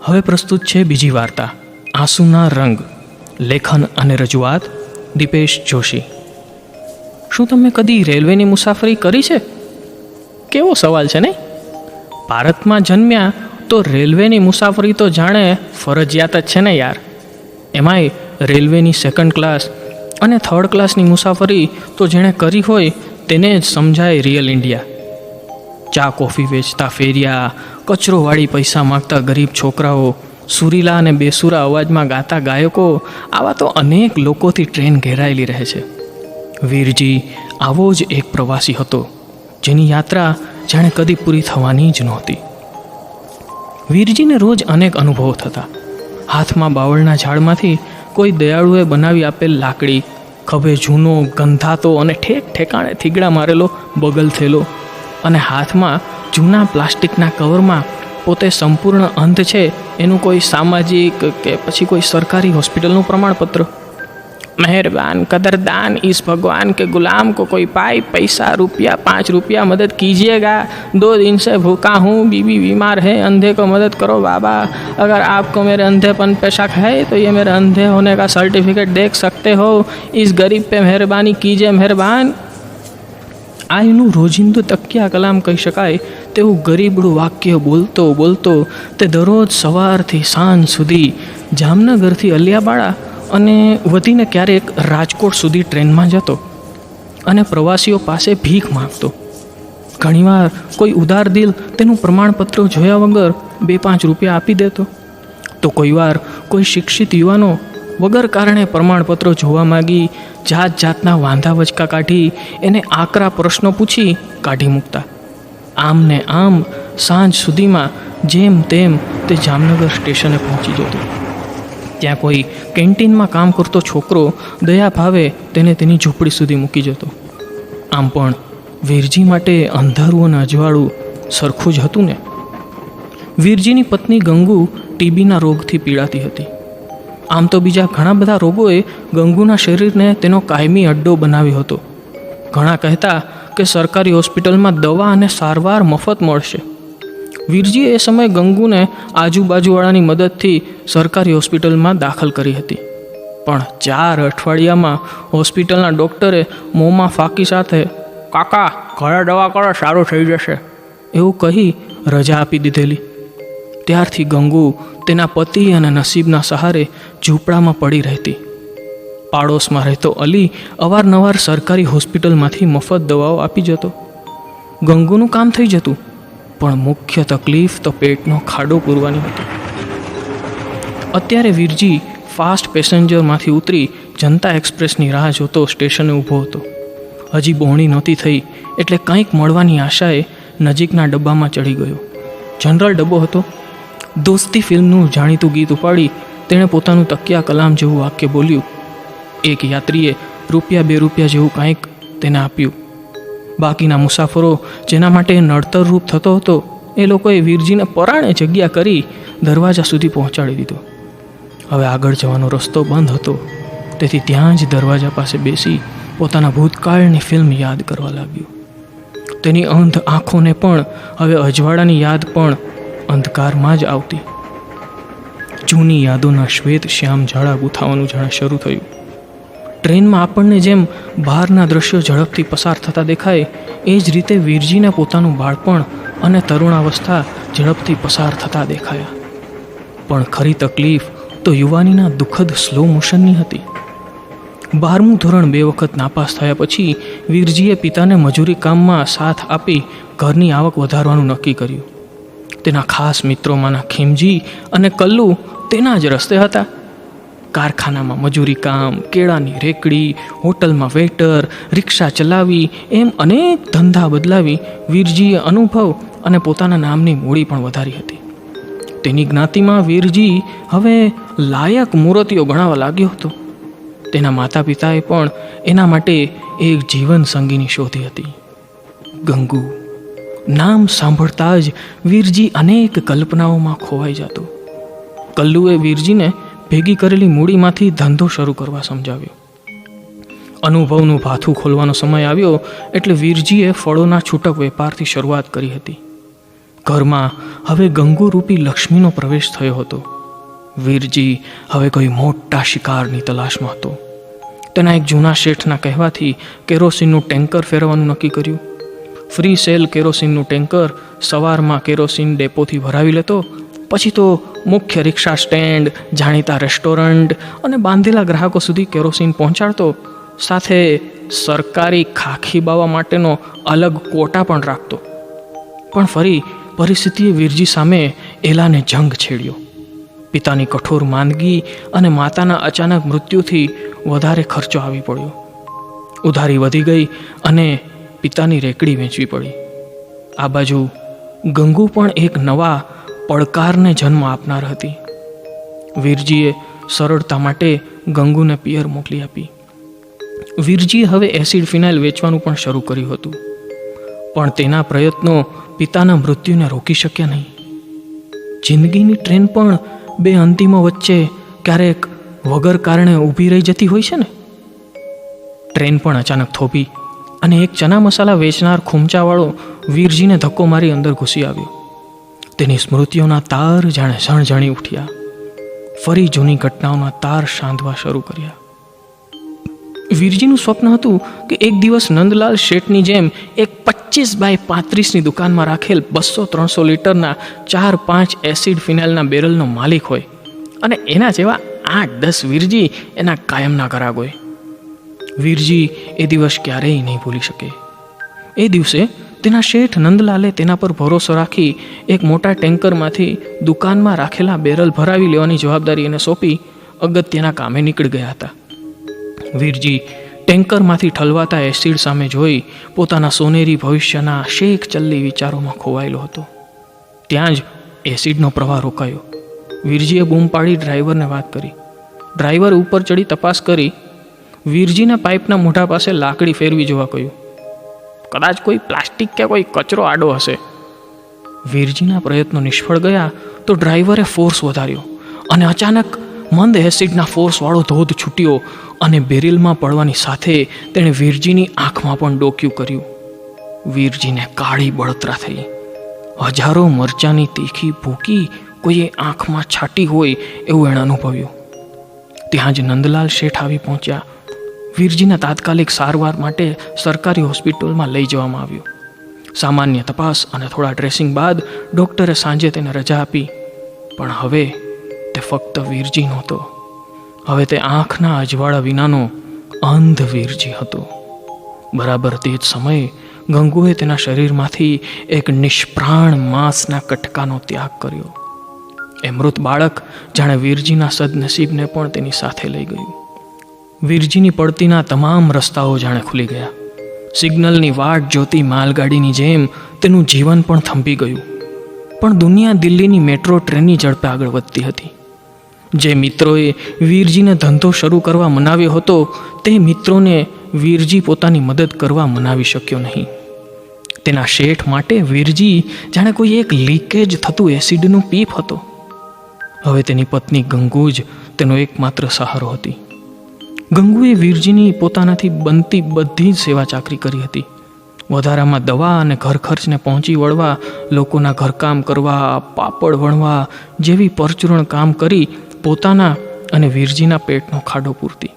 હવે પ્રસ્તુત છે બીજી વાર્તા, આંસુના રંગ. લેખન અને રજૂઆત દીપેશ જોશી. શું તમે કદી રેલવેની મુસાફરી કરી છે? કેવો સવાલ છે નહીં? ભારતમાં જન્મ્યા તો રેલવેની મુસાફરી તો જાણે ફરજિયાત જ છે ને યાર. એમાંય રેલવેની સેકન્ડ ક્લાસ અને થર્ડ ક્લાસની મુસાફરી તો જેણે કરી હોય તેને જ સમજાય રિયલ ઇન્ડિયા. ચા કોફી વેચતા ફેરિયા, કચરોવાળી પૈસા માગતા ગરીબ છોકરાઓ, સુરીલા અને બેસુરા અવાજમાં ગાતા ગાયકો, આવા તો અનેક લોકોથી ટ્રેન ઘેરાયેલી રહે છે. વીરજી આવો જ એક પ્રવાસી હતો, જેની યાત્રા જાણે કદી પૂરી થવાની જ નહોતી. વીરજીને રોજ અનેક અનુભવો થતા. હાથમાં બાવળના ઝાડમાંથી કોઈ દયાળુએ બનાવી આપેલ લાકડી, ખભે જૂનો ગંધાતો અને ઠેક ઠેકાણે થીગડા મારેલો બગલ થેલો, અને હાથમાં જૂના પ્લાસ્ટિકના કવરમાં પોતે સંપૂર્ણ અંધ છે એનું કોઈ સામાજિક કે પછી કોઈ સરકારી હોસ્પિટલનું પ્રમાણપત્ર. મહેરબાન કદરદાન इस भगवान के गुलाम को कोई पाई पैसा रुपया 5 रुपया मदद कीजिएगा, 2 दिन से भूखा हूँ, बीवी बीमार है, अंधे को मदद करो बाबा, अगर आपको मेरे अंधेपन पे शक है तो ये मेरे अंधे होने का सर्टिफिकेट देख सकते हो, इस गरीब पे मेहरबानी कीजिए मेहरबान. આ એનું રોજિંદુ તકિયા કલામ કહી શકાય તેવું ગરીબડું વાક્ય બોલતો બોલતો તે દરરોજ સવારથી સાંજ સુધી જામનગરથી અલિયાબાડા અને વધીને ક્યારેક રાજકોટ સુધી ટ્રેનમાં જતો અને પ્રવાસીઓ પાસે ભીખ માગતો. ઘણીવાર કોઈ ઉદાર દિલ તેનું પ્રમાણપત્ર જોયા વગર 2-5 રૂપિયા આપી દેતો, તો કોઈવાર કોઈ શિક્ષિત યુવાનો વગર કારણે પ્રમાણપત્રો જોવા માગી જાત જાતના વાંધા વચકા કાઢી એને આકરા પ્રશ્નો પૂછી કાઢી મૂકતા. આમ ને આમ સાંજ સુધીમાં જેમ તેમ તે જામનગર સ્ટેશને પહોંચી જતો. ત્યાં કોઈ કેન્ટીનમાં કામ કરતો છોકરો દયા ભાવે તેને તેની ઝૂંપડી સુધી મૂકી જતો. આમ પણ વીરજી માટે અંધારું અને અજવાળું સરખું જ હતું ને. વીરજીની પત્ની ગંગુ ટીબીના રોગથી પીડાતી હતી. આમ તો બીજા ઘણા બધા રોગોએ ગંગુના શરીરને તેનો કાયમી અડ્ડો બનાવ્યો હતો. ઘણા કહેતા કે સરકારી હોસ્પિટલમાં દવા અને સારવાર મફત મળશે. વીરજીએ એ સમયે ગંગુને આજુબાજુવાળાની મદદથી સરકારી હોસ્પિટલમાં દાખલ કરી હતી. પણ 4 અઠવાડિયામાં હોસ્પિટલના ડૉક્ટરે મોંમાં ફાંકી સાથે કાકા ઘરે દવા કરો સારું થઈ જશે એવું કહી રજા આપી દીધેલી. ત્યારથી ગંગુ તેના પતિ અને નસીબના સહારે ઝૂંપડામાં પડી રહેતી. પાડોશમાં રહેતો અલી અવારનવાર સરકારી હોસ્પિટલમાંથી મફત દવાઓ આપી જતો. ગંગુનું કામ થઈ જતું, પણ મુખ્ય તકલીફ તો પેટનો ખાડો પૂરવાની હતી. અત્યારે વીરજી ફાસ્ટ પેસેન્જરમાંથી ઉતરી જનતા એક્સપ્રેસની રાહ જોતો સ્ટેશને ઊભો હતો. હજી બહોણી નહોતી થઈ એટલે કંઈક મળવાની આશાએ નજીકના ડબ્બામાં ચડી ગયો. જનરલ ડબ્બો હતો. દોસ્તી ફિલ્મનું જાણીતું ગીત ઉપાડી તેણે પોતાનું તકિયા કલામ જેવું વાક્ય બોલ્યું. એક યાત્રીએ ₹2 જેવું કંઈક તેને આપ્યું. બાકીના મુસાફરો જેના માટે નડતર રૂપ થતો હતો એ લોકોએ વીરજીને પરાણે જગ્યા કરી દરવાજા સુધી પહોંચાડી દીધો. હવે આગળ જવાનો રસ્તો બંધ હતો, તેથી ત્યાં જ દરવાજા પાસે બેસી પોતાના ભૂતકાળની ફિલ્મ યાદ કરવા લાગ્યો. તેની અંધ આંખોને પણ હવે અજવાળાની યાદ પણ અંધકારમાં જ આવતી. જૂની યાદોના શ્વેત શ્યામ ઝાડા ગૂંથાવાનું જાણે શરૂ થયું. ટ્રેનમાં આપણને જેમ બહારના દ્રશ્યો ઝડપથી પસાર થતા દેખાય એ જ રીતે વીરજીને પોતાનું બાળપણ અને તરુણાવસ્થા ઝડપથી પસાર થતા દેખાયા. પણ ખરી તકલીફ તો યુવાનીના દુઃખદ સ્લો મોશનની હતી. 12મું ધોરણ 2 વખત નાપાસ થયા પછી વીરજીએ પિતાને મજૂરી કામમાં સાથ આપી ઘરની આવક વધારવાનું નક્કી કર્યું. તેના ખાસ મિત્રોમાંના ખીમજી અને કલ્લુ તેના જ રસ્તે હતા. કારખાનામાં મજૂરી કામ, કેળાની રેકડી, હોટલમાં વેટર, રિક્ષા ચલાવી, એમ અનેક ધંધા બદલાવી વીરજીએ અનુભવ અને પોતાના નામની મૂડી પણ વધારી હતી. તેની જ્ઞાતિમાં વીરજી હવે લાયક મૂર્તિઓ ગણાવા લાગ્યો હતો. તેના માતા પિતાએ પણ એના માટે એક જીવન સંગીની શોધી હતી, ગંગુ. નામ સાંભળતા જ વીરજી અનેક કલ્પનાઓમાં ખોવાઈ જતો. કલ્લુએ વીરજીને ભેગી કરેલી મૂડીમાંથી ધંધો શરૂ કરવા સમજાવ્યો. અનુભવનું ભાથું ખોલવાનો સમય આવ્યો એટલે વીરજીએ ફળોના છૂટક વેપારથી શરૂઆત કરી હતી. ઘરમાં હવે ગંગુરૂપી લક્ષ્મીનો પ્રવેશ થયો હતો. વીરજી હવે કોઈ મોટા શિકારની તલાશમાં હતો. તેના એક જૂના શેઠના કહેવાથી કેરોસીનનું ટેન્કર ફેરવવાનું નક્કી કર્યું. ફ્રી સેલ કેરોસીનનું ટેન્કર સવારમાં કેરોસીન ડેપોથી ભરાવી લેતો, પછી તો મુખ્ય રિક્ષા સ્ટેન્ડ, જાણીતા રેસ્ટોરન્ટ અને બાંધેલા ગ્રાહકો સુધી કેરોસીન પહોંચાડતો. સાથે સરકારી ખાખી બાવા માટેનો અલગ કોટા પણ રાખતો. પણ ફરી પરિસ્થિતિએ વીરજી સામે એલાને જંગ છેડ્યો. પિતાની કઠોર માંદગી અને માતાના અચાનક મૃત્યુથી વધારે ખર્ચો આવી પડ્યો. ઉધારી વધી ગઈ અને પિતાની રેકડી વેચવી પડી. આ બાજુ ગંગુ પણ એક નવા પડકારને જન્મ આપનાર હતી. વીરજીએ સરળતા માટે ગંગુને પિયર મોકલી આપી. વીરજીએ હવે એસિડ ફિનાઇલ વેચવાનું પણ શરૂ કર્યું હતું. પણ તેના પ્રયત્નો પિતાના મૃત્યુને રોકી શક્યા નહીં. જિંદગીની ટ્રેન પણ બે અંતિમો વચ્ચે ક્યારેક વગર કારણે ઊભી રહી જતી હોય છે ને. ટ્રેન પણ અચાનક થોભી અને એક ચના મસાલા વેચનાર ખૂમચાવાળો વીરજીને ધક્કો મારી અંદર ઘૂસી આવ્યો. તેની સ્મૃતિઓના તાર જાણે ઝણઝણી ઉઠ્યા. ફરી જૂની ઘટનાઓના તાર સાંધવા શરૂ કર્યા. વીરજીનું સ્વપ્ન હતું કે એક દિવસ નંદલાલ શેઠની જેમ એક 25x35ની દુકાનમાં રાખેલ 200-300 લીટરના 4-5 એસિડ ફિનાઇલના બેરલનો માલિક હોય અને એના જેવા 8-10 વીરજી એના કાયમના ગ્રાહક હોય. વીરજી એ દિવસ ક્યારેય નહીં ભૂલી શકે. એ દિવસે તેના શેઠ નંદલાલે તેના પર ભરોસો રાખી એક મોટા ટેન્કરમાંથી દુકાનમાં રાખેલા બેરલ ભરાવી લેવાની જવાબદારી એને સોંપી અગત્યના કામે નીકળી ગયા હતા. વીરજી ટેન્કરમાંથી ઠલવાતા એસિડ સામે જોઈ પોતાના સોનેરી ભવિષ્યના શેખ ચલ્લી વિચારોમાં ખોવાયેલો હતો. ત્યાં જ એસિડનો પ્રવાહ રોકાયો. વીરજીએ બૂમ પાડી ડ્રાઈવરને વાત કરી. ડ્રાઈવર ઉપર ચડી તપાસ કરી વીરજીના પાઇપના મોઢા પાસે લાકડી ફેરવી જોવા કહ્યું. કદાચ કોઈ પ્લાસ્ટિક કે કોઈ કચરો આડો હશે. વીરજીના પ્રયત્નો નિષ્ફળ ગયા તો ડ્રાઈવરે ફોર્સ વધાર્યો અને અચાનક મંદ એસિડના ફોર્સવાળો ધોધ છૂટ્યો અને બેરિલમાં પડવાની સાથે તેણે વીરજીની આંખમાં પણ ડોક્યું કર્યું. વીરજીને કાળી બળતરા થઈ. હજારો મરચાની તીખી ભૂકી કોઈએ આંખમાં છાટી હોય એવું એણે અનુભવ્યું. ત્યાં જ નંદલાલ શેઠ આવી પહોંચ્યા. વીરજીને તાત્કાલિક સારવાર માટે સરકારી હોસ્પિટલમાં લઈ જવામાં આવ્યો. સામાન્ય તપાસ અને થોડા ડ્રેસિંગ બાદ ડૉક્ટરે સાંજે તેને રજા આપી. પણ હવે તે ફક્ત વીરજી નહોતો. હવે તે આંખના અજવાળા વિનાનો અંધ વીરજી હતો. બરાબર તે જ સમયે ગંગુએ તેના શરીરમાંથી એક નિષ્પ્રાણ માંસના કટકાનો ત્યાગ કર્યો. એ મૃત બાળક જાણે વીરજીના સદનસીબને પણ તેની સાથે લઈ ગયું. વીરજીની પડતીના તમામ રસ્તાઓ જાણે ખુલી ગયા. સિગ્નલની વાટ જોતી માલગાડીની જેમ તેનું જીવન પણ થંભી ગયું. પણ દુનિયા દિલ્હીની મેટ્રો ટ્રેનની ઝડપે આગળ વધતી હતી. જે મિત્રોએ વીરજીને ધંધો શરૂ કરવા મનાવ્યો હતો તે મિત્રોને વીરજી પોતાની મદદ કરવા મનાવી શક્યો નહીં. તેના શેઠ માટે વીરજી જાણે કોઈ એક લીકેજ થતું એસિડનું પીપ હતો. હવે તેની પત્ની ગંગુ જ તેનો એકમાત્ર સહારો હતી. ગંગુએ વીરજીની પોતાનાથી બનતી બધી જ સેવા ચાકરી કરી હતી. વધારામાં દવા અને ઘર ખર્ચને પહોંચી વળવા, લોકોના ઘરકામ કરવા, પાપડ વણવા જેવી પરચુરણ કામ કરી પોતાના અને વીરજીના પેટનો ખાડો પૂરતી.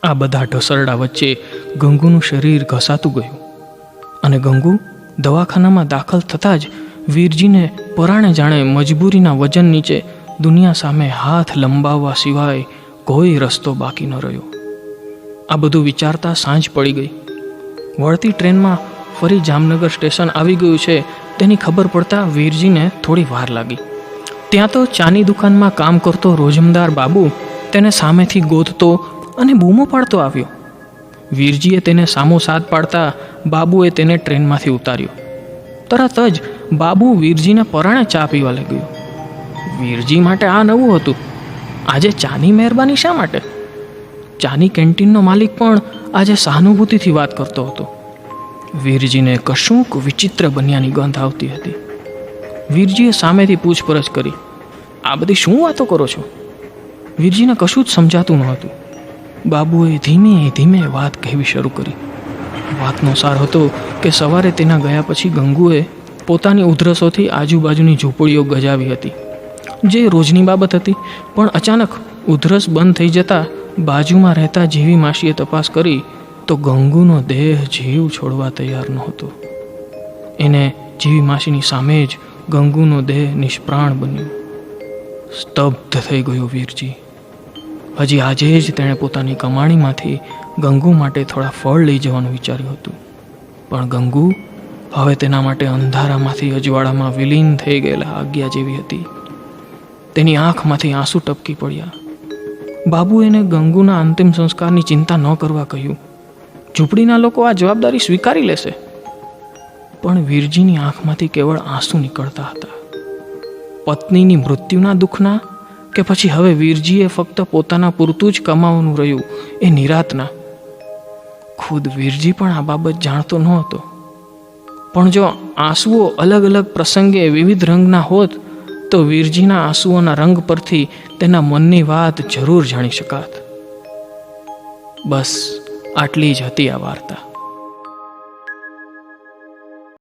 આ બધા ઢસરડા વચ્ચે ગંગુનું શરીર ઘસાતું ગયું અને ગંગુ દવાખાનામાં દાખલ થતાં જ વીરજીને પરાણે જાણે મજબૂરીના વજન નીચે દુનિયા સામે હાથ લંબાવવા સિવાય કોઈ રસ્તો બાકી ન રહ્યો. આ બધું વિચારતા સાંજ પડી ગઈ. વળતી ટ્રેનમાં ફરી જામનગર સ્ટેશન આવી ગયું છે તેની ખબર પડતા વીરજીને થોડી વાર લાગી. ત્યાં તો ચાની દુકાનમાં કામ કરતો રોજમદાર બાબુ તેને સામેથી ગોતતો અને બૂમો પાડતો આવ્યો. વીરજીએ તેને સામો સાથ પાડતા બાબુએ તેને ટ્રેનમાંથી ઉતાર્યો. તરત જ બાબુ વીરજીને પરાણે ચા પીવા લાગ્યો. વીરજી માટે આ નવું હતું. આજે ચાની મહેરબાની શા માટે? ચાની કેન્ટીનનો માલિક પણ આજે સહાનુભૂતિથી વાત કરતો હતો. વીરજીને કશુંક વિચિત્ર બન્યાની ગંધ આવતી હતી. વીરજીએ સામેથી પૂછપરછ કરી, આ બધી શું વાતો કરો છો? વીરજીને કશું જ સમજાતું નહોતું. બાબુએ ધીમે ધીમે વાત કહેવી શરૂ કરી. વાતનો સાર હતો કે સવારે તેના ગયા પછી ગંગુએ પોતાની ઉધરસોથી આજુબાજુની ઝૂંપડીઓ ગજાવી હતી, જે રોજની બાબત હતી. પણ અચાનક ઉધરસ બંધ થઈ જતાં બાજુમાં રહેતા જીવી માસીએ તપાસ કરી તો ગંગુનો દેહ જીવ છોડવા તૈયાર નહોતો. એને જીવી માસીની સામે જ ગંગુનો દેહ નિષ્પ્રાણ બન્યો. સ્તબ્ધ થઈ ગયો વીરજી. હજી આજે જ તેણે પોતાની કમાણીમાંથી ગંગુ માટે થોડા ફળ લઈ જવાનું વિચાર્યું હતું, પણ ગંગુ હવે તેના માટે અંધારામાંથી અજવાળામાં વિલીન થઈ ગયેલા આજ્ઞા જેવી હતી. તેની આંખમાંથી આંસુ ટપકી પડ્યા. બાબુ એને ગંગુના અંતિમ સંસ્કારની ચિંતા ન કરવા કહ્યું. ઝૂંપડીના લોકો આ જવાબદારી સ્વીકારી લેશે. પણ વીરજીની આંખમાંથી કેવળ આંસુ નીકળતા હતા. પત્નીની મૃત્યુના દુઃખના, કે પછી હવે વીરજીએ ફક્ત પોતાના પૂરતું જ કમાવાનું રહ્યું એ નિરાતના. ખુદ વીરજી પણ આ બાબત જાણતો નહોતો. પણ જો આંસુઓ અલગ અલગ પ્રસંગે વિવિધ રંગના હોત તો વીરજીના આંસુઓના રંગ પરથી તેના મનની વાત જરૂર જાણી શકાત. બસ આટલી જ હતી આ વાર્તા.